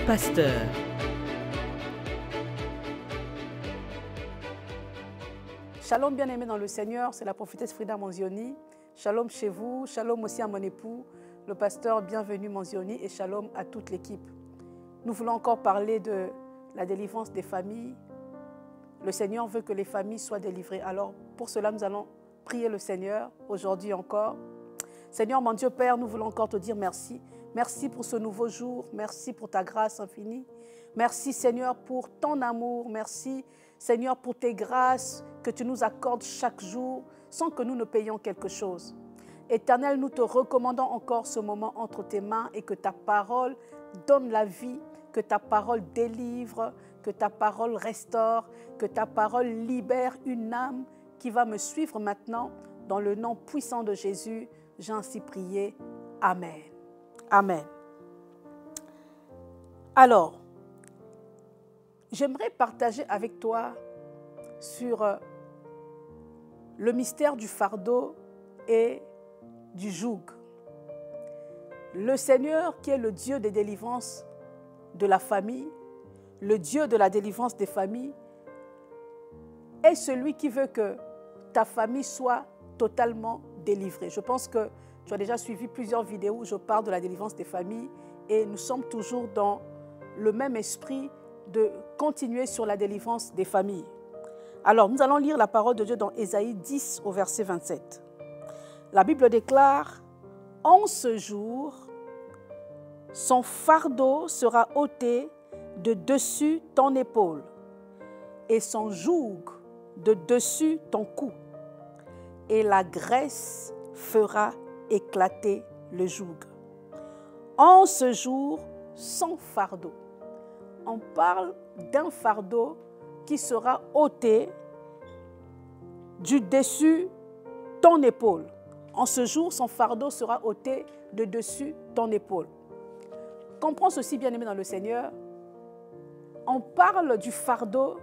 pasteur. Shalom bien-aimés dans le Seigneur, c'est la prophétesse Frida Manzioni. Shalom chez vous, shalom aussi à mon époux, le pasteur Bienvenu Manzioni et shalom à toute l'équipe. Nous voulons encore parler de la délivrance des familles. Le Seigneur veut que les familles soient délivrées. Alors pour cela, nous allons prier le Seigneur aujourd'hui encore. Seigneur, mon Dieu Père, nous voulons encore te dire merci. Merci pour ce nouveau jour, merci pour ta grâce infinie. Merci Seigneur pour ton amour, merci Seigneur pour tes grâces que tu nous accordes chaque jour sans que nous ne payions quelque chose. Éternel, nous te recommandons encore ce moment entre tes mains et que ta parole donne la vie, que ta parole délivre, que ta parole restaure, que ta parole libère une âme qui va me suivre maintenant. Dans le nom puissant de Jésus, j'ai ainsi prié. Amen. Amen. Alors, j'aimerais partager avec toi sur le mystère du fardeau et du joug. Le Seigneur, qui est le Dieu des délivrances de la famille, le Dieu de la délivrance des familles, est celui qui veut que ta famille soit totalement délivrée. Je pense que tu as déjà suivi plusieurs vidéos où je parle de la délivrance des familles et nous sommes toujours dans le même esprit de continuer sur la délivrance des familles. Alors, nous allons lire la parole de Dieu dans Ésaïe 10 au verset 27. La Bible déclare « En ce jour, son fardeau sera ôté de dessus ton épaule et son joug de dessus ton cou, et la graisse fera éclater le joug. » En ce jour, son fardeau. On parle d'un fardeau qui sera ôté du dessus ton épaule. En ce jour, son fardeau sera ôté de dessus ton épaule. Comprends ceci, bien-aimé dans le Seigneur. On parle du fardeau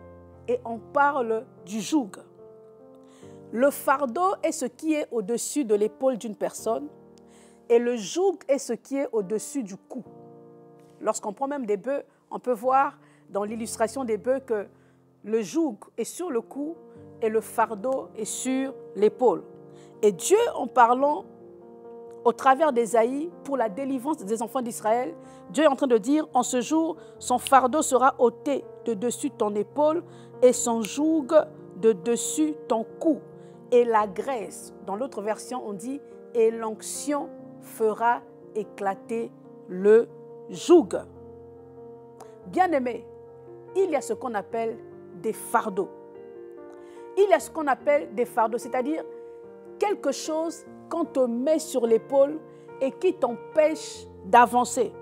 et on parle du joug. Le fardeau est ce qui est au-dessus de l'épaule d'une personne et le joug est ce qui est au-dessus du cou. Lorsqu'on prend même des bœufs, on peut voir dans l'illustration des bœufs que le joug est sur le cou et le fardeau est sur l'épaule. Et Dieu, en parlant au travers d'Ésaïe pour la délivrance des enfants d'Israël, Dieu est en train de dire, en ce jour, son fardeau sera ôté de dessus ton épaule et son joug de dessus ton cou. Et la graisse, dans l'autre version, on dit, et l'onction fera éclater le joug. Bien-aimé, il y a ce qu'on appelle des fardeaux. Il y a ce qu'on appelle des fardeaux, c'est-à-dire quelque chose qu'on te met sur l'épaule et qui t'empêche d'avancer.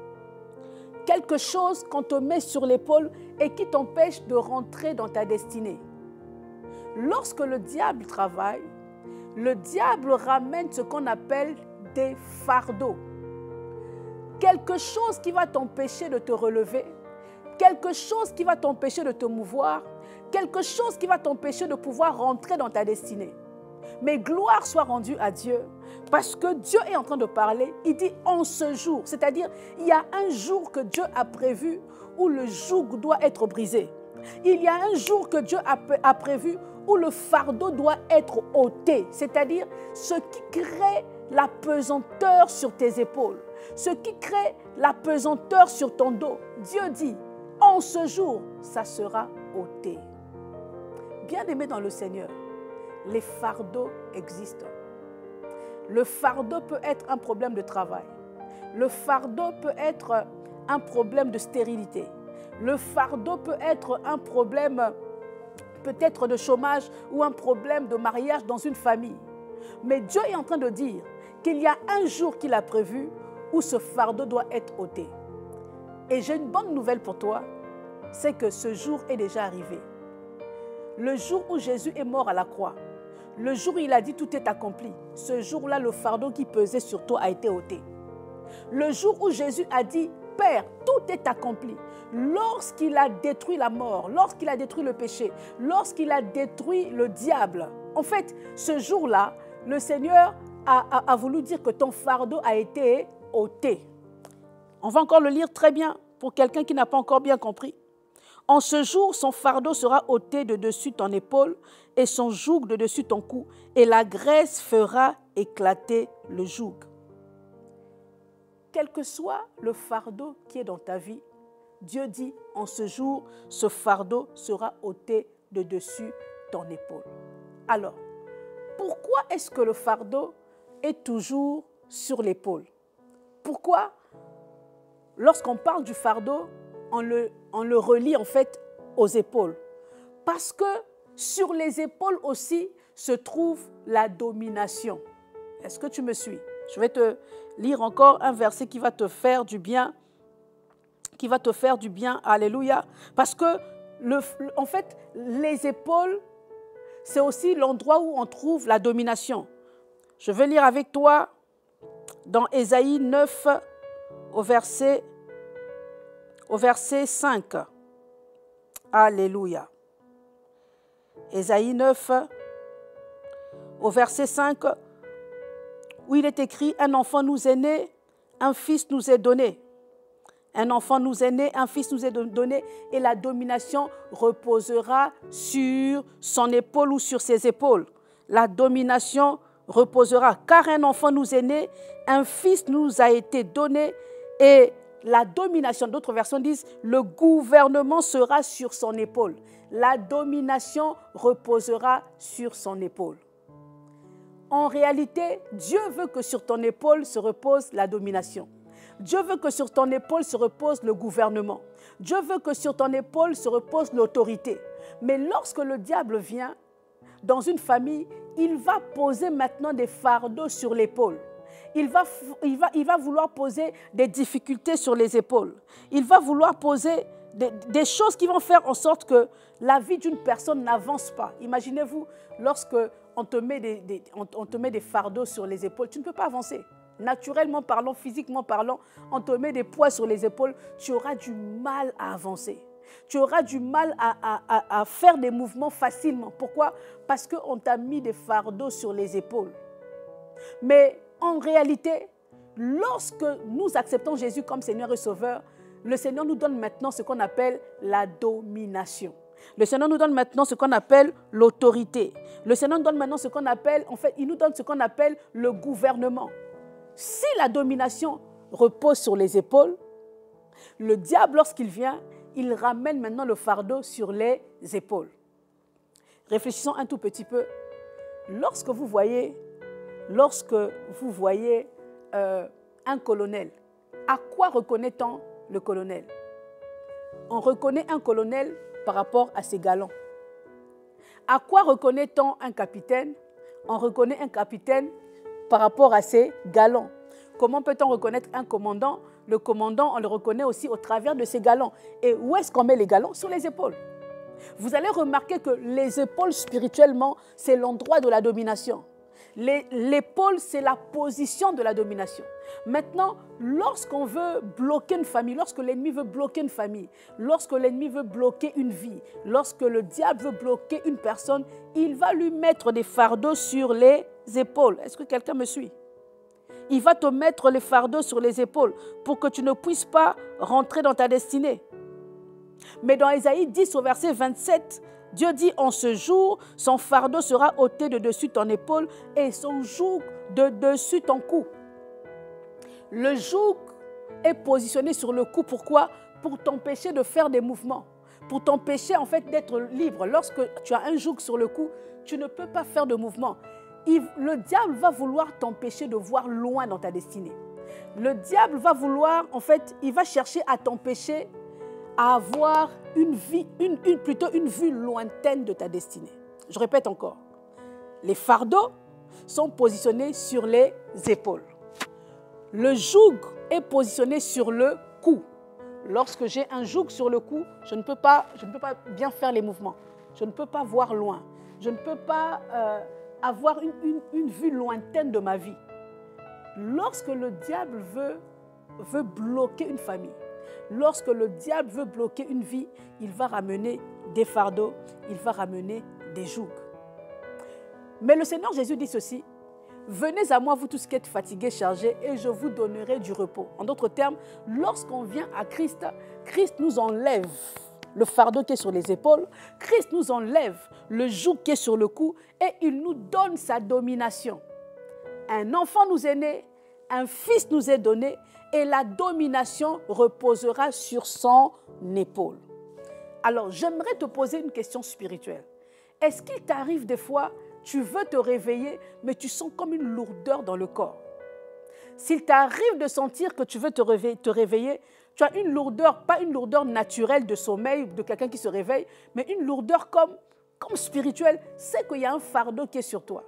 Quelque chose qu'on te met sur l'épaule et qui t'empêche de rentrer dans ta destinée. Lorsque le diable travaille, le diable ramène ce qu'on appelle des fardeaux. Quelque chose qui va t'empêcher de te relever, quelque chose qui va t'empêcher de te mouvoir, quelque chose qui va t'empêcher de pouvoir rentrer dans ta destinée. Mais gloire soit rendue à Dieu, parce que Dieu est en train de parler, il dit en ce jour, c'est-à-dire il y a un jour que Dieu a prévu où le joug doit être brisé. Il y a un jour que Dieu a prévu où le fardeau doit être ôté, c'est-à-dire ce qui crée la pesanteur sur tes épaules, ce qui crée la pesanteur sur ton dos. Dieu dit, en ce jour, ça sera ôté. Bien-aimé dans le Seigneur, les fardeaux existent. Le fardeau peut être un problème de travail. Le fardeau peut être un problème de stérilité. Le fardeau peut être un problème peut-être de chômage ou un problème de mariage dans une famille. Mais Dieu est en train de dire qu'il y a un jour qu'il a prévu où ce fardeau doit être ôté. Et j'ai une bonne nouvelle pour toi, c'est que ce jour est déjà arrivé. Le jour où Jésus est mort à la croix, le jour où il a dit tout est accompli, ce jour-là, le fardeau qui pesait sur toi a été ôté. Le jour où Jésus a dit, Père, tout est accompli. Lorsqu'il a détruit la mort, lorsqu'il a détruit le péché, lorsqu'il a détruit le diable, en fait, ce jour-là, le Seigneur a voulu dire que ton fardeau a été ôté. On va encore le lire très bien. pour quelqu'un qui n'a pas encore bien compris. En ce jour, son fardeau sera ôté de dessus ton épaule et son joug de dessus ton cou, et la graisse fera éclater le joug. Quel que soit le fardeau qui est dans ta vie, Dieu dit, en ce jour, ce fardeau sera ôté de dessus ton épaule. Alors, pourquoi est-ce que le fardeau est toujours sur l'épaule? Pourquoi, lorsqu'on parle du fardeau, on le relie en fait aux épaules? Parce que sur les épaules aussi se trouve la domination. Est-ce que tu me suis? Je vais te lire encore un verset qui va te faire du bien. Qui va te faire du bien. Alléluia. Parce que, en fait, les épaules, c'est aussi l'endroit où on trouve la domination. Je vais lire avec toi dans Ésaïe 9 au verset 5. Alléluia. Ésaïe 9 au verset 5, où il est écrit, un enfant nous est né, un fils nous est donné. Un enfant nous est né, un fils nous est donné, et la domination reposera sur son épaule ou sur ses épaules. La domination reposera, car un enfant nous est né, un fils nous a été donné, et la domination, d'autres versions disent, le gouvernement sera sur son épaule. La domination reposera sur son épaule. En réalité, Dieu veut que sur ton épaule se repose la domination. Dieu veut que sur ton épaule se repose le gouvernement. Dieu veut que sur ton épaule se repose l'autorité. Mais lorsque le diable vient dans une famille, il va poser maintenant des fardeaux sur l'épaule. Il va vouloir poser des difficultés sur les épaules. Il va vouloir poser des choses qui vont faire en sorte que la vie d'une personne n'avance pas. Imaginez-vous, lorsque on te met des fardeaux sur les épaules, tu ne peux pas avancer. Naturellement parlant, physiquement parlant, on te met des poids sur les épaules, tu auras du mal à avancer. Tu auras du mal à faire des mouvements facilement. Pourquoi? Parce qu'on t'a mis des fardeaux sur les épaules. Mais en réalité, lorsque nous acceptons Jésus comme Seigneur et Sauveur, le Seigneur nous donne maintenant ce qu'on appelle la domination. Le Seigneur nous donne maintenant ce qu'on appelle l'autorité. Le Seigneur nous donne maintenant ce qu'on appelle, en fait, il nous donne ce qu'on appelle le gouvernement. Si la domination repose sur les épaules, le diable, lorsqu'il vient, il ramène maintenant le fardeau sur les épaules. Réfléchissons un tout petit peu. Lorsque vous voyez un colonel, à quoi reconnaît-on le colonel? On reconnaît un colonel par rapport à ses galons. À quoi reconnaît-on un capitaine? On reconnaît un capitaine par rapport à ses galons. Comment peut-on reconnaître un commandant? Le commandant, on le reconnaît aussi au travers de ses galons. Et où est-ce qu'on met les galons? Sur les épaules. Vous allez remarquer que les épaules, spirituellement, c'est l'endroit de la domination. L'épaule, c'est la position de la domination. Maintenant, lorsqu'on veut bloquer une famille, lorsque l'ennemi veut bloquer une famille, lorsque l'ennemi veut bloquer une vie, lorsque le diable veut bloquer une personne, il va lui mettre des fardeaux sur les épaules. Est-ce que quelqu'un me suit? Il va te mettre les fardeaux sur les épaules pour que tu ne puisses pas rentrer dans ta destinée. Mais dans Ésaïe 10 au verset 27, Dieu dit, en ce jour, son fardeau sera ôté de dessus ton épaule et son joug de dessus ton cou. Le joug est positionné sur le cou. Pourquoi? Pour t'empêcher de faire des mouvements. Pour t'empêcher en fait d'être libre. Lorsque tu as un joug sur le cou, tu ne peux pas faire de mouvement. Le diable va vouloir t'empêcher de voir loin dans ta destinée. Le diable va vouloir, en fait, il va chercher à t'empêcher à avoir plutôt une vue lointaine de ta destinée. Je répète encore. Les fardeaux sont positionnés sur les épaules. Le joug est positionné sur le cou. Lorsque j'ai un joug sur le cou, je ne peux pas bien faire les mouvements. Je ne peux pas voir loin. Je ne peux pas avoir une vue lointaine de ma vie. Lorsque le diable veut bloquer une famille, lorsque le diable veut bloquer une vie, il va ramener des fardeaux, il va ramener des jougs. Mais le Seigneur Jésus dit ceci, « Venez à moi, vous tous qui êtes fatigués, chargés, et je vous donnerai du repos. » En d'autres termes, lorsqu'on vient à Christ, Christ nous enlève le fardeau qui est sur les épaules, Christ nous enlève le joug qui est sur le cou et il nous donne sa domination. Un enfant nous est né, un fils nous est donné et la domination reposera sur son épaule. Alors, j'aimerais te poser une question spirituelle. Est-ce qu'il t'arrive des fois, tu veux te réveiller, mais tu sens comme une lourdeur dans le corps? S'il t'arrive de sentir que tu veux te réveiller, tu as une lourdeur, pas une lourdeur naturelle de sommeil de quelqu'un qui se réveille, mais une lourdeur comme spirituelle, c'est qu'il y a un fardeau qui est sur toi.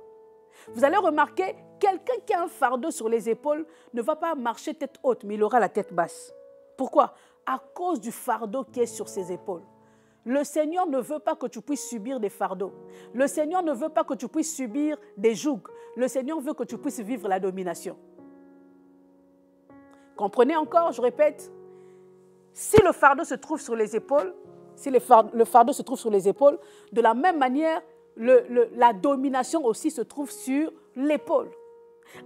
Vous allez remarquer, quelqu'un qui a un fardeau sur les épaules ne va pas marcher tête haute, mais il aura la tête basse. Pourquoi? À cause du fardeau qui est sur ses épaules. Le Seigneur ne veut pas que tu puisses subir des fardeaux. Le Seigneur ne veut pas que tu puisses subir des jougs. Le Seigneur veut que tu puisses vivre la domination. Comprenez encore, je répète, si le fardeau se trouve sur les épaules, le fardeau se trouve sur les épaules, de la même manière, la domination aussi se trouve sur l'épaule.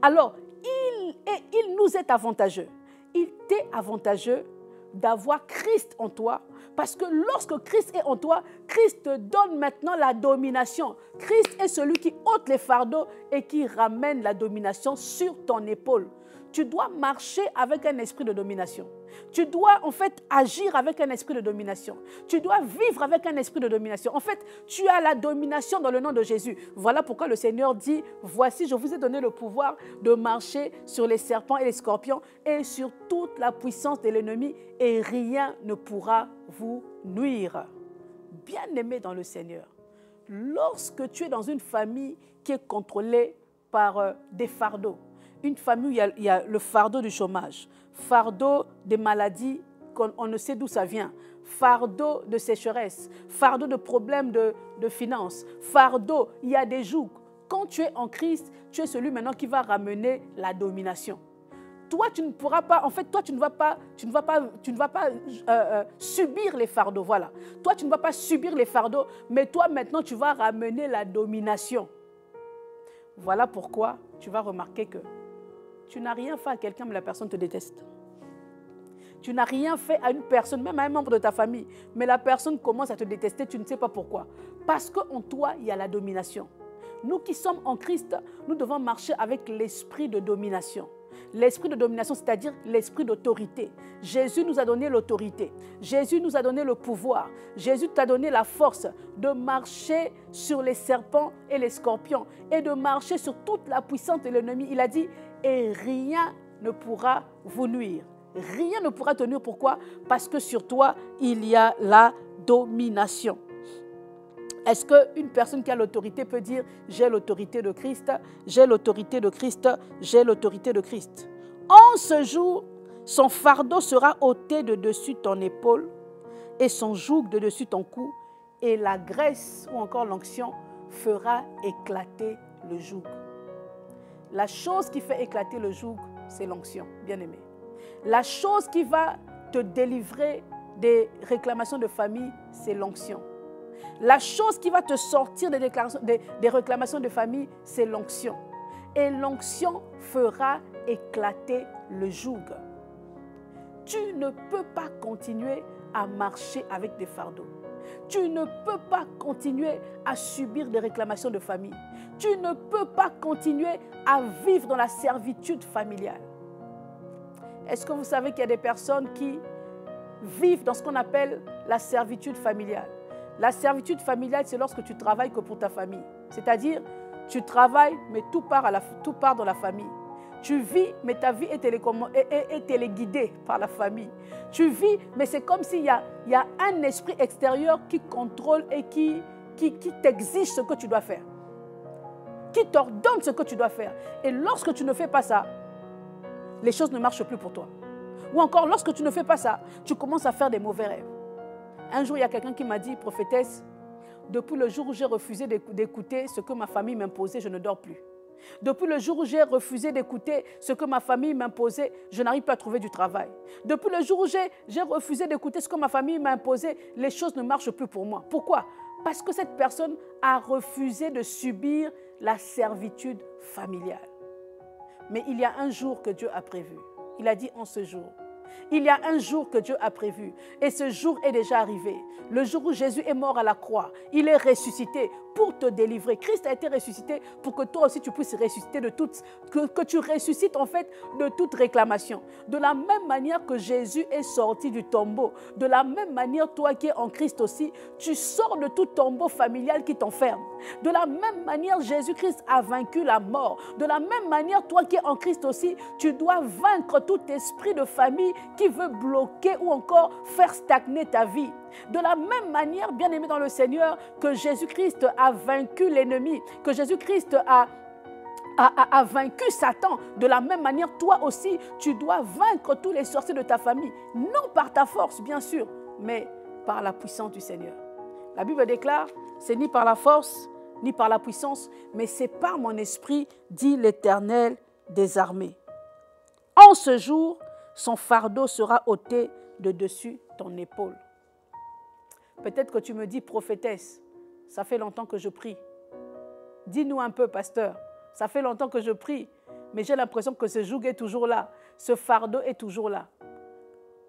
Alors, il nous est avantageux. Il t'est avantageux d'avoir Christ en toi, parce que lorsque Christ est en toi, Christ te donne maintenant la domination. Christ est celui qui ôte les fardeaux et qui ramène la domination sur ton épaule. Tu dois marcher avec un esprit de domination. Tu dois en fait agir avec un esprit de domination. Tu dois vivre avec un esprit de domination. En fait, tu as la domination dans le nom de Jésus. Voilà pourquoi le Seigneur dit, voici, je vous ai donné le pouvoir de marcher sur les serpents et les scorpions et sur toute la puissance de l'ennemi et rien ne pourra vous nuire. Bien-aimé dans le Seigneur, lorsque tu es dans une famille qui est contrôlée par des fardeaux, une famille où il y a le fardeau du chômage, fardeau des maladies qu'on ne sait d'où ça vient, fardeau de sécheresse, fardeau de problèmes de finances, fardeau, il y a des jougs. Quand tu es en Christ, tu es celui maintenant qui va ramener la domination. Toi, tu ne pourras pas, en fait, toi, tu ne vas pas subir les fardeaux, voilà. Toi, tu ne vas pas subir les fardeaux, mais toi, maintenant, tu vas ramener la domination. Voilà pourquoi tu vas remarquer que tu n'as rien fait à quelqu'un, mais la personne te déteste. Tu n'as rien fait à une personne, même à un membre de ta famille, mais la personne commence à te détester, tu ne sais pas pourquoi. Parce qu'en toi, il y a la domination. Nous qui sommes en Christ, nous devons marcher avec l'esprit de domination. L'esprit de domination, c'est-à-dire l'esprit d'autorité. Jésus nous a donné l'autorité. Jésus nous a donné le pouvoir. Jésus t'a donné la force de marcher sur les serpents et les scorpions et de marcher sur toute la puissance de l'ennemi. Il a dit, et rien ne pourra vous nuire. Rien ne pourra te nuire. Pourquoi? Parce que sur toi, il y a la domination. Est-ce qu'une personne qui a l'autorité peut dire « j'ai l'autorité de Christ, j'ai l'autorité de Christ, j'ai l'autorité de Christ ». En ce jour, son fardeau sera ôté de dessus ton épaule et son joug de dessus ton cou et la graisse ou encore l'onction fera éclater le joug. La chose qui fait éclater le joug, c'est l'onction, bien-aimé. La chose qui va te délivrer des réclamations de famille, c'est l'onction. La chose qui va te sortir des réclamations de famille, c'est l'onction. Et l'onction fera éclater le joug. Tu ne peux pas continuer à marcher avec des fardeaux. Tu ne peux pas continuer à subir des réclamations de famille. Tu ne peux pas continuer à vivre dans la servitude familiale. Est-ce que vous savez qu'il y a des personnes qui vivent dans ce qu'on appelle la servitude familiale? La servitude familiale, c'est lorsque tu travailles que pour ta famille. C'est-à-dire, tu travailles, mais tout part dans la famille. Tu vis, mais ta vie est téléguidée par la famille. Tu vis, mais c'est comme s'il y a un esprit extérieur qui contrôle et qui t'exige ce que tu dois faire. Qui t'ordonne ce que tu dois faire. Et lorsque tu ne fais pas ça, les choses ne marchent plus pour toi. Ou encore, lorsque tu ne fais pas ça, tu commences à faire des mauvais rêves. Un jour, il y a quelqu'un qui m'a dit, prophétesse, depuis le jour où j'ai refusé d'écouter ce que ma famille m'imposait, je ne dors plus. Depuis le jour où j'ai refusé d'écouter ce que ma famille m'imposait, je n'arrive pas à trouver du travail. Depuis le jour où j'ai refusé d'écouter ce que ma famille m'a imposé, les choses ne marchent plus pour moi. Pourquoi? Parce que cette personne a refusé de subir la servitude familiale. Mais il y a un jour que Dieu a prévu. Il a dit en ce jour, Il y a un jour que Dieu a prévu et ce jour est déjà arrivé. Le jour où Jésus est mort à la croix, il est ressuscité pour te délivrer. Christ a été ressuscité pour que toi aussi tu puisses ressusciter de toute, que tu ressuscites en fait de toute réclamation. De la même manière que Jésus est sorti du tombeau, de la même manière toi qui es en Christ aussi, tu sors de tout tombeau familial qui t'enferme. De la même manière, Jésus-Christ a vaincu la mort. De la même manière, toi qui es en Christ aussi, tu dois vaincre tout esprit de famille qui veut bloquer ou encore faire stagner ta vie. De la même manière, bien-aimé dans le Seigneur, que Jésus-Christ a vaincu l'ennemi, que Jésus-Christ a vaincu Satan, de la même manière, toi aussi, tu dois vaincre tous les sorciers de ta famille. Non par ta force, bien sûr, mais par la puissance du Seigneur. La Bible déclare, c'est ni par la force, ni par la puissance, mais c'est par mon esprit, dit l'Éternel des armées. En ce jour, son fardeau sera ôté de dessus ton épaule. Peut-être que tu me dis, prophétesse, ça fait longtemps que je prie. Dis-nous un peu, pasteur, ça fait longtemps que je prie, mais j'ai l'impression que ce joug est toujours là, ce fardeau est toujours là.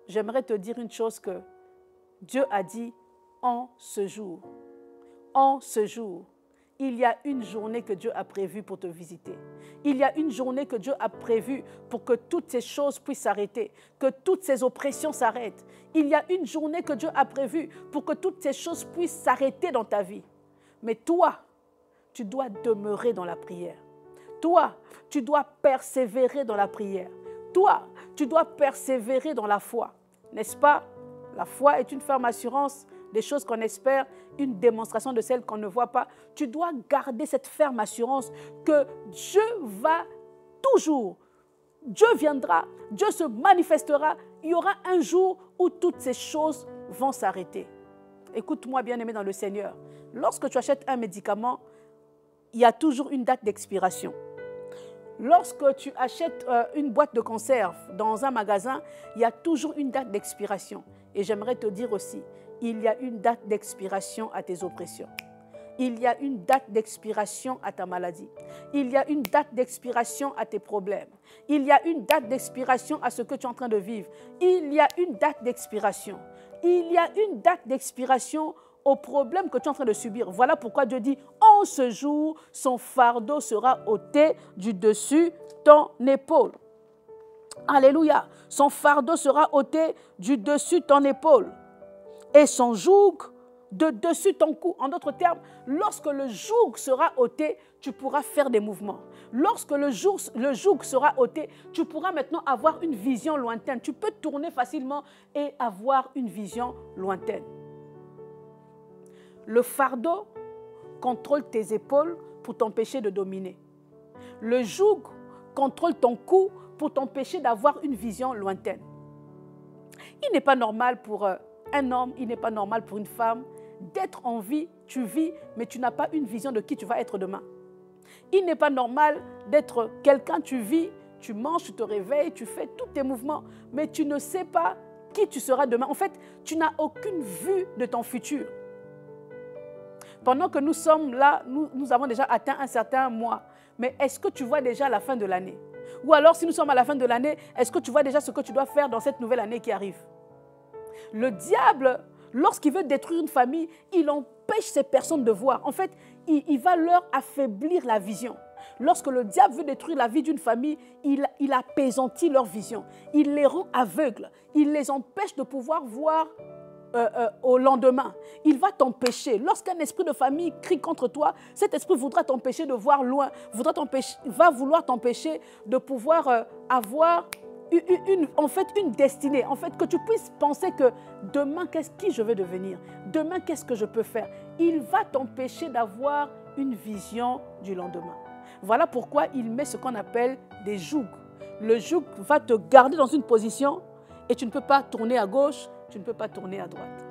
J'aimerais te dire une chose que Dieu a dit en ce jour. En ce jour, il y a une journée que Dieu a prévue pour te visiter. Il y a une journée que Dieu a prévue pour que toutes ces choses puissent s'arrêter, que toutes ces oppressions s'arrêtent. Il y a une journée que Dieu a prévue pour que toutes ces choses puissent s'arrêter dans ta vie. Mais toi, tu dois demeurer dans la prière. Toi, tu dois persévérer dans la prière. Toi, tu dois persévérer dans la foi. N'est-ce pas? La foi est une ferme assurance des choses qu'on espère, une démonstration de celles qu'on ne voit pas. Tu dois garder cette ferme assurance que Dieu va toujours, Dieu viendra, Dieu se manifestera. Il y aura un jour où toutes ces choses vont s'arrêter. Écoute-moi, bien-aimé dans le Seigneur. Lorsque tu achètes un médicament, il y a toujours une date d'expiration. Lorsque tu achètes une boîte de conserve dans un magasin, il y a toujours une date d'expiration. Et j'aimerais te dire aussi, il y a une date d'expiration à tes oppressions. Il y a une date d'expiration à ta maladie. Il y a une date d'expiration à tes problèmes. Il y a une date d'expiration à ce que tu es en train de vivre. Il y a une date d'expiration. Il y a une date d'expiration aux problèmes que tu es en train de subir. Voilà pourquoi Dieu dit, en ce jour, son fardeau sera ôté du dessus ton épaule. Alléluia. Son fardeau sera ôté du dessus ton épaule. Et son joug de dessus ton cou. En d'autres termes, lorsque le joug sera ôté, tu pourras faire des mouvements. Lorsque le joug sera ôté, tu pourras maintenant avoir une vision lointaine. Tu peux tourner facilement et avoir une vision lointaine. Le fardeau contrôle tes épaules pour t'empêcher de dominer. Le joug contrôle ton cou pour t'empêcher d'avoir une vision lointaine. Il n'est pas normal pour un homme, il n'est pas normal pour une femme d'être en vie, tu vis, mais tu n'as pas une vision de qui tu vas être demain. Il n'est pas normal d'être quelqu'un, tu vis, tu manges, tu te réveilles, tu fais tous tes mouvements, mais tu ne sais pas qui tu seras demain. En fait, tu n'as aucune vue de ton futur. Pendant que nous sommes là, nous avons déjà atteint un certain mois. Mais est-ce que tu vois déjà la fin de l'année? Ou alors, si nous sommes à la fin de l'année, est-ce que tu vois déjà ce que tu dois faire dans cette nouvelle année qui arrive? Le diable, lorsqu'il veut détruire une famille, il empêche ces personnes de voir. En fait, il va leur affaiblir la vision. Lorsque le diable veut détruire la vie d'une famille, il apaisantit leur vision. Il les rend aveugles. Il les empêche de pouvoir voir au lendemain. Il va t'empêcher. Lorsqu'un esprit de famille crie contre toi, cet esprit voudra t'empêcher de voir loin, va vouloir t'empêcher de pouvoir avoir une destinée. En fait, que tu puisses penser que demain, qui je vais devenir? Demain, qu'est-ce que je peux faire? Il va t'empêcher d'avoir une vision du lendemain. Voilà pourquoi il met ce qu'on appelle des jougs. Le joug va te garder dans une position et tu ne peux pas tourner à gauche, tu ne peux pas tourner à droite.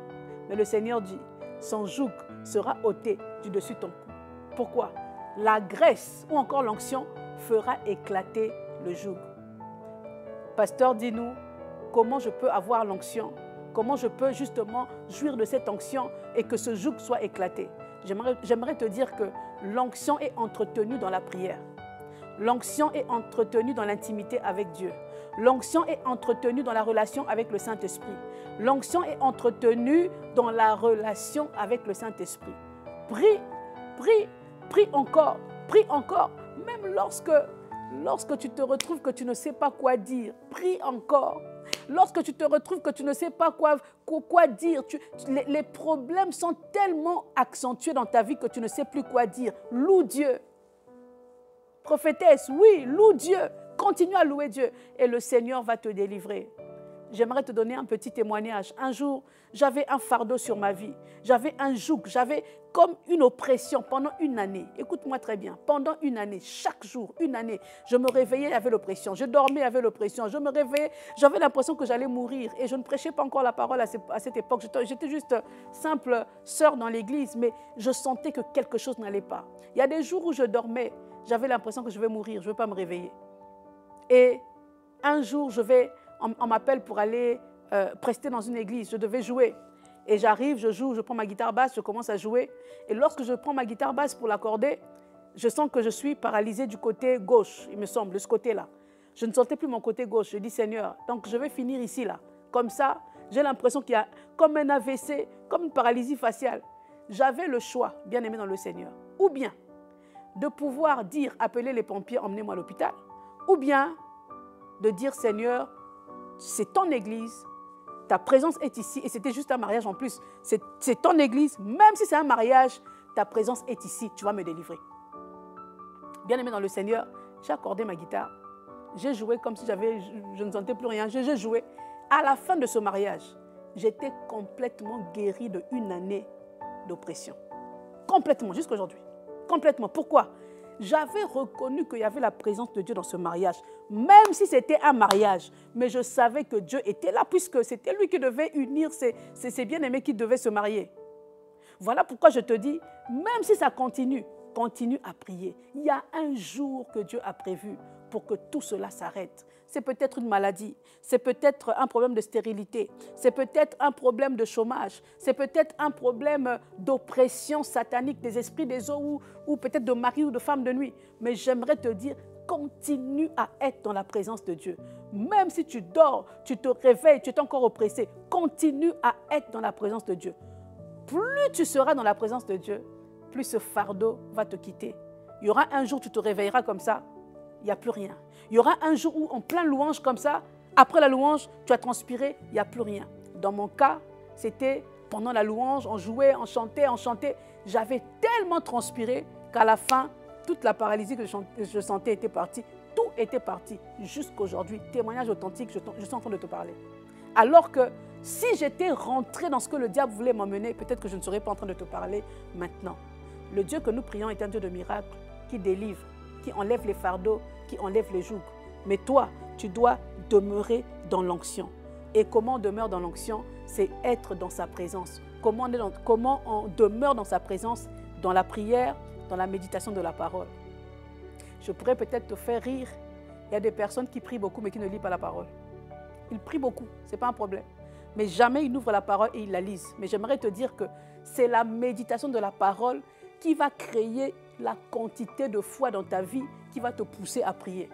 Mais le Seigneur dit, son joug sera ôté du dessus de ton cou. Pourquoi? La graisse ou encore l'onction fera éclater le joug. Pasteur, dis-nous, comment je peux avoir l'onction? Comment je peux justement jouir de cette onction et que ce joug soit éclaté? J'aimerais te dire que l'onction est entretenue dans la prière. L'onction est entretenue dans l'intimité avec Dieu. L'onction est entretenue dans la relation avec le Saint-Esprit. L'onction est entretenue dans la relation avec le Saint-Esprit. Prie, prie, prie encore, prie encore. Même lorsque tu te retrouves que tu ne sais pas quoi dire, prie encore. Lorsque tu te retrouves que tu ne sais pas quoi dire, les problèmes sont tellement accentués dans ta vie que tu ne sais plus quoi dire. Loue Dieu. Prophétesse, oui, loue Dieu. Continue à louer Dieu et le Seigneur va te délivrer. J'aimerais te donner un petit témoignage. Un jour, j'avais un fardeau sur ma vie. J'avais un joug, j'avais comme une oppression pendant une année. Écoute-moi très bien. Pendant une année, chaque jour, une année, je me réveillais avec l'oppression. Je dormais avec l'oppression. Je me réveillais, j'avais l'impression que j'allais mourir. Et je ne prêchais pas encore la parole à cette époque. J'étais juste simple sœur dans l'église, mais je sentais que quelque chose n'allait pas. Il y a des jours où je dormais, j'avais l'impression que je vais mourir, je ne vais pas me réveiller. Et un jour, on m'appelle pour aller prester dans une église. Je devais jouer. Et j'arrive, je joue, je prends ma guitare basse, je commence à jouer. Et lorsque je prends ma guitare basse pour l'accorder, je sens que je suis paralysée du côté gauche, il me semble, de ce côté-là. Je ne sentais plus mon côté gauche. Je dis, Seigneur, donc je vais finir ici, là. Comme ça, j'ai l'impression qu'il y a comme un AVC, comme une paralysie faciale. J'avais le choix, bien aimé dans le Seigneur, ou bien de pouvoir dire, appeler les pompiers, emmenez-moi à l'hôpital, ou bien de dire, Seigneur, c'est ton église, ta présence est ici, et c'était juste un mariage en plus. C'est ton église, même si c'est un mariage, ta présence est ici, tu vas me délivrer. Bien aimé dans le Seigneur, j'ai accordé ma guitare, j'ai joué comme si je ne sentais plus rien, j'ai joué. À la fin de ce mariage, j'étais complètement guérie de une année d'oppression. Complètement, jusqu'à aujourd'hui. Complètement. Pourquoi? J'avais reconnu qu'il y avait la présence de Dieu dans ce mariage, même si c'était un mariage. Mais je savais que Dieu était là, puisque c'était lui qui devait unir ses bien-aimés qui devaient se marier. Voilà pourquoi je te dis, même si ça continue, continue à prier. Il y a un jour que Dieu a prévu pour que tout cela s'arrête. C'est peut-être une maladie, c'est peut-être un problème de stérilité, c'est peut-être un problème de chômage, c'est peut-être un problème d'oppression satanique des esprits des eaux ou peut-être de mari ou de femme de nuit. Mais j'aimerais te dire, continue à être dans la présence de Dieu. Même si tu dors, tu te réveilles, tu es encore oppressé, continue à être dans la présence de Dieu. Plus tu seras dans la présence de Dieu, plus ce fardeau va te quitter. Il y aura un jour où tu te réveilleras comme ça, il n'y a plus rien. Il y aura un jour où, en plein louange comme ça, après la louange, tu as transpiré, il n'y a plus rien. Dans mon cas, c'était pendant la louange, on jouait, on chantait. J'avais tellement transpiré qu'à la fin, toute la paralysie que je sentais était partie. Tout était parti jusqu'à aujourd'hui. Témoignage authentique, je suis en train de te parler. Alors que si j'étais rentrée dans ce que le diable voulait m'emmener, peut-être que je ne serais pas en train de te parler maintenant. Le Dieu que nous prions est un Dieu de miracles qui délivre, qui enlève les fardeaux, qui enlève les jougs. Mais toi, tu dois demeurer dans l'onction. Et comment on demeure dans l'onction? C'est être dans sa présence. Comment on demeure dans sa présence? Dans la prière, dans la méditation de la parole. Je pourrais peut-être te faire rire. Il y a des personnes qui prient beaucoup mais qui ne lisent pas la parole. Ils prient beaucoup, ce n'est pas un problème. Mais jamais ils n'ouvrent la parole et ils la lisent. Mais j'aimerais te dire que c'est la méditation de la parole qui va créer la quantité de foi dans ta vie qui va te pousser à prier.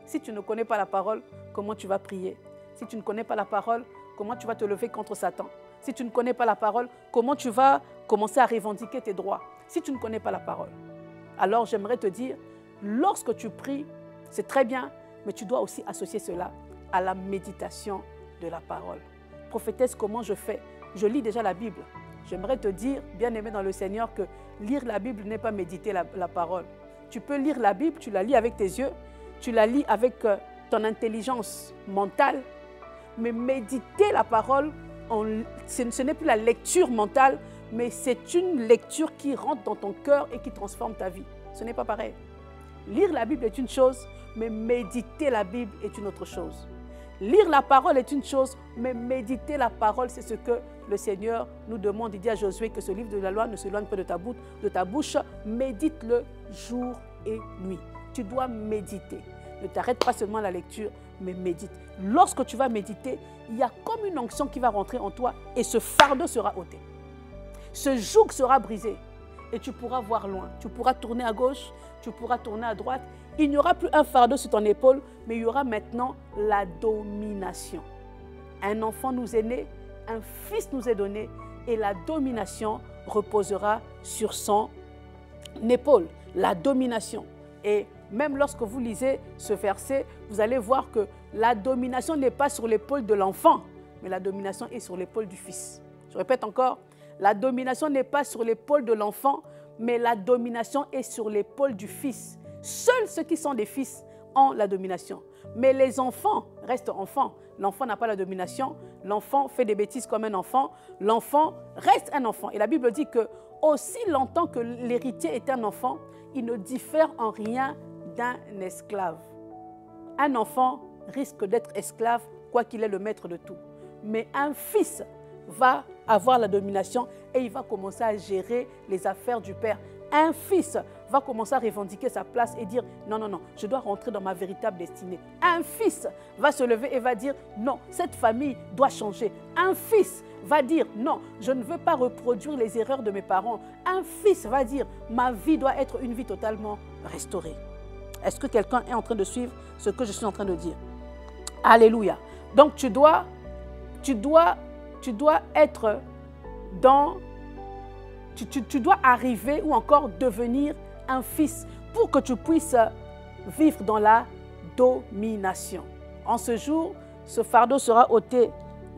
Si tu ne connais pas la parole, comment tu vas prier? Si tu ne connais pas la parole, comment tu vas te lever contre Satan? Si tu ne connais pas la parole, comment tu vas commencer à revendiquer tes droits? Si tu ne connais pas la parole. Alors j'aimerais te dire, lorsque tu pries, c'est très bien, mais tu dois aussi associer cela à la méditation de la parole. Prophétesse, comment je fais? Je lis déjà la Bible. J'aimerais te dire, bien-aimé dans le Seigneur, que lire la Bible n'est pas méditer la parole. Tu peux lire la Bible, tu la lis avec tes yeux, tu la lis avec ton mentale, mais méditer la parole, ce n'est plus la lecture mentale, mais c'est une lecture qui rentre dans ton cœur et qui transforme ta vie. Ce n'est pas pareil. Lire la Bible est une chose, mais méditer la Bible est une autre chose. Lire la parole est une chose, mais méditer la parole, c'est ce que le Seigneur nous demande. Il dit à Josué que ce livre de la loi ne s'éloigne pas de ta bouche. Médite-le jour et nuit. Tu dois méditer. Ne t'arrête pas seulement à la lecture, mais médite. Lorsque tu vas méditer, il y a comme une onction qui va rentrer en toi et ce fardeau sera ôté. Ce joug sera brisé. et tu pourras voir loin. Tu pourras tourner à gauche, tu pourras tourner à droite. Il n'y aura plus un fardeau sur ton épaule, mais il y aura maintenant la domination. Un enfant nous est né, un fils nous est donné, et la domination reposera sur son épaule. La domination. Et même lorsque vous lisez ce verset, vous allez voir que la domination n'est pas sur l'épaule de l'enfant, mais la domination est sur l'épaule du fils. Je répète encore, la domination n'est pas sur l'épaule de l'enfant, mais la domination est sur l'épaule du fils. Seuls ceux qui sont des fils ont la domination. Mais les enfants restent enfants. L'enfant n'a pas la domination. L'enfant fait des bêtises comme un enfant. L'enfant reste un enfant. Et la Bible dit que aussi longtemps que l'héritier est un enfant, il ne diffère en rien d'un esclave. Un enfant risque d'être esclave, quoi qu'il est le maître de tout. Mais un fils va avoir la domination et il va commencer à gérer les affaires du père. Un fils va commencer à revendiquer sa place et dire « Non, non, non, je dois rentrer dans ma véritable destinée. » Un fils va se lever et va dire « Non, cette famille doit changer. » Un fils va dire « Non, je ne veux pas reproduire les erreurs de mes parents. » Un fils va dire « Ma vie doit être une vie totalement restaurée. » Est-ce que quelqu'un est en train de suivre ce que je suis en train de dire? Alléluia. Donc tu dois être dans... Tu dois arriver ou encore devenir un fils pour que tu puisses vivre dans la domination. En ce jour, ce fardeau sera ôté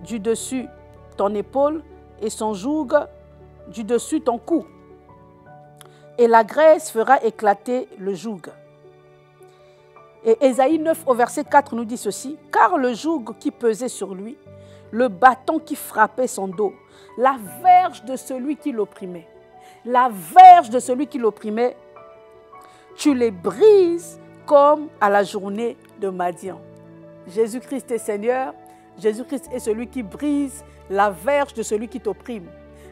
du dessus ton épaule et son joug du dessus ton cou. Et la graisse fera éclater le joug. Et Ésaïe 9 au verset 4 nous dit ceci, « Car le joug qui pesait sur lui, le bâton qui frappait son dos, la verge de celui qui l'opprimait, tu les brises comme à la journée de Madian. » Jésus-Christ est Seigneur, Jésus-Christ est celui qui brise la verge de celui qui t'opprime.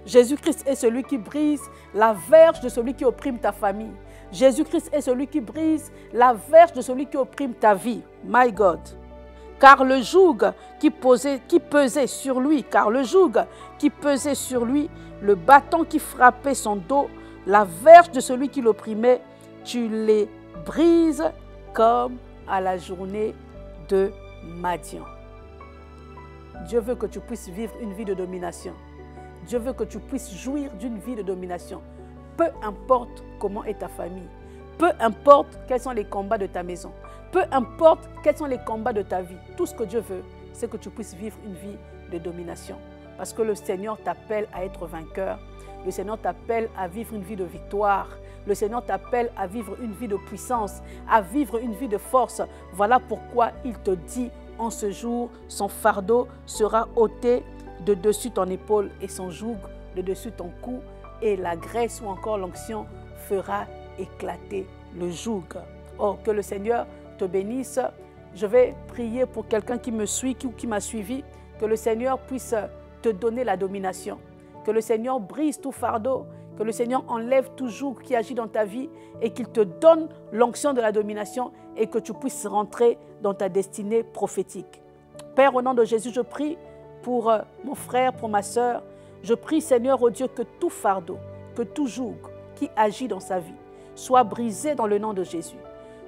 Jésus-Christ est celui qui brise la verge de celui qui opprime ta famille. Jésus-Christ est celui qui brise la verge de celui qui opprime ta vie. My God. Car le joug qui pesait sur lui, le bâton qui frappait son dos, la verge de celui qui l'opprimait, tu les brises comme à la journée de Madian. Dieu veut que tu puisses vivre une vie de domination. Dieu veut que tu puisses jouir d'une vie de domination. Peu importe comment est ta famille, peu importe quels sont les combats de ta maison, peu importe quels sont les combats de ta vie, tout ce que Dieu veut, c'est que tu puisses vivre une vie de domination. Parce que le Seigneur t'appelle à être vainqueur. Le Seigneur t'appelle à vivre une vie de victoire. Le Seigneur t'appelle à vivre une vie de puissance, à vivre une vie de force. Voilà pourquoi il te dit en ce jour, son fardeau sera ôté de dessus ton épaule et son joug de dessus ton cou. Et la graisse ou encore l'onction fera éclater le joug. Oh, que le Seigneur te bénisse. Je vais prier pour quelqu'un qui me suit ou qui m'a suivi, que le Seigneur puisse te donner la domination, que le Seigneur brise tout fardeau, que le Seigneur enlève tout joug qui agit dans ta vie et qu'il te donne l'onction de la domination et que tu puisses rentrer dans ta destinée prophétique. Père, au nom de Jésus, je prie pour mon frère, pour ma sœur. Je prie, Seigneur, oh Dieu, que tout fardeau, que tout joug qui agit dans sa vie soit brisé dans le nom de Jésus.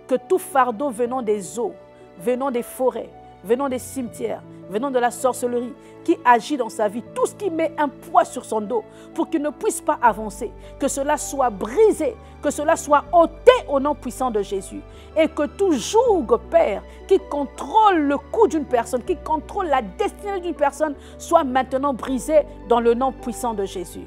Que tout fardeau venant des eaux, venant des forêts, venant des cimetières, venant de la sorcellerie, qui agit dans sa vie, tout ce qui met un poids sur son dos pour qu'il ne puisse pas avancer, que cela soit brisé, que cela soit ôté au nom puissant de Jésus. Et que tout joug, Père, qui contrôle le coup d'une personne, qui contrôle la destinée d'une personne, soit maintenant brisé dans le nom puissant de Jésus.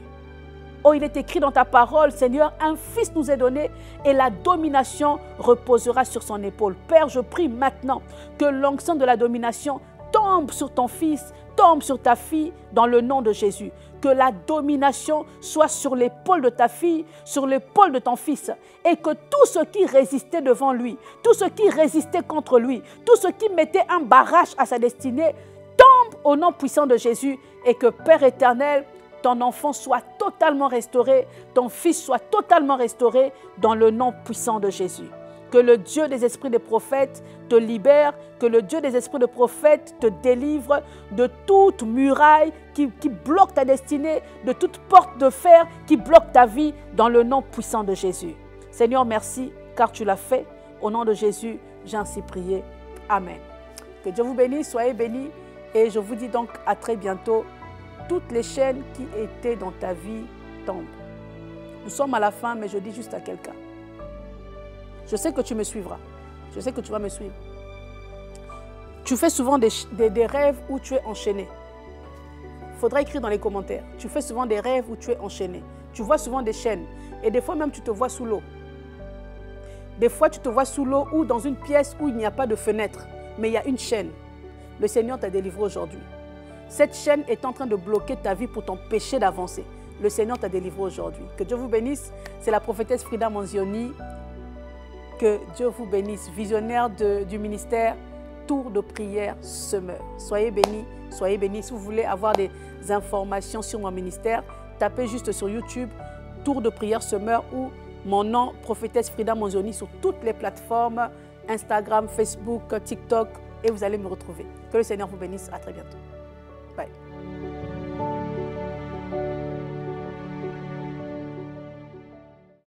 Oh, il est écrit dans ta parole, Seigneur, un fils nous est donné et la domination reposera sur son épaule. Père, je prie maintenant que l'onction de la domination tombe sur ton fils, tombe sur ta fille dans le nom de Jésus. Que la domination soit sur l'épaule de ta fille, sur l'épaule de ton fils. Et que tout ce qui résistait devant lui, tout ce qui résistait contre lui, tout ce qui mettait un barrage à sa destinée, tombe au nom puissant de Jésus. Et que Père éternel, ton enfant soit totalement restauré, ton fils soit totalement restauré dans le nom puissant de Jésus. Que le Dieu des esprits des prophètes te libère, que le Dieu des esprits des prophètes te délivre de toute muraille qui bloque ta destinée, de toute porte de fer qui bloque ta vie, dans le nom puissant de Jésus. Seigneur, merci, car tu l'as fait. Au nom de Jésus, j'ai ainsi prié. Amen. Que Dieu vous bénisse, soyez bénis, et je vous dis donc à très bientôt. Toutes les chaînes qui étaient dans ta vie tombent. Nous sommes à la fin, mais je dis juste à quelqu'un. Je sais que tu me suivras. Je sais que tu vas me suivre. Tu fais souvent des rêves où tu es enchaîné. Il faudra écrire dans les commentaires. Tu fais souvent des rêves où tu es enchaîné. Tu vois souvent des chaînes. Et des fois même, tu te vois sous l'eau. Des fois, tu te vois sous l'eau ou dans une pièce où il n'y a pas de fenêtre. Mais il y a une chaîne. Le Seigneur t'a délivré aujourd'hui. Cette chaîne est en train de bloquer ta vie pour t'empêcher d'avancer. Le Seigneur t'a délivré aujourd'hui. Que Dieu vous bénisse. C'est la prophétesse Frida Manzioni. Que Dieu vous bénisse, visionnaire du ministère Tour de prière semeur. Soyez bénis, soyez bénis. Si vous voulez avoir des informations sur mon ministère, tapez juste sur YouTube Tour de prière semeur ou mon nom, prophétesse Frida Manzioni, sur toutes les plateformes, Instagram, Facebook, TikTok, et vous allez me retrouver. Que le Seigneur vous bénisse. À très bientôt.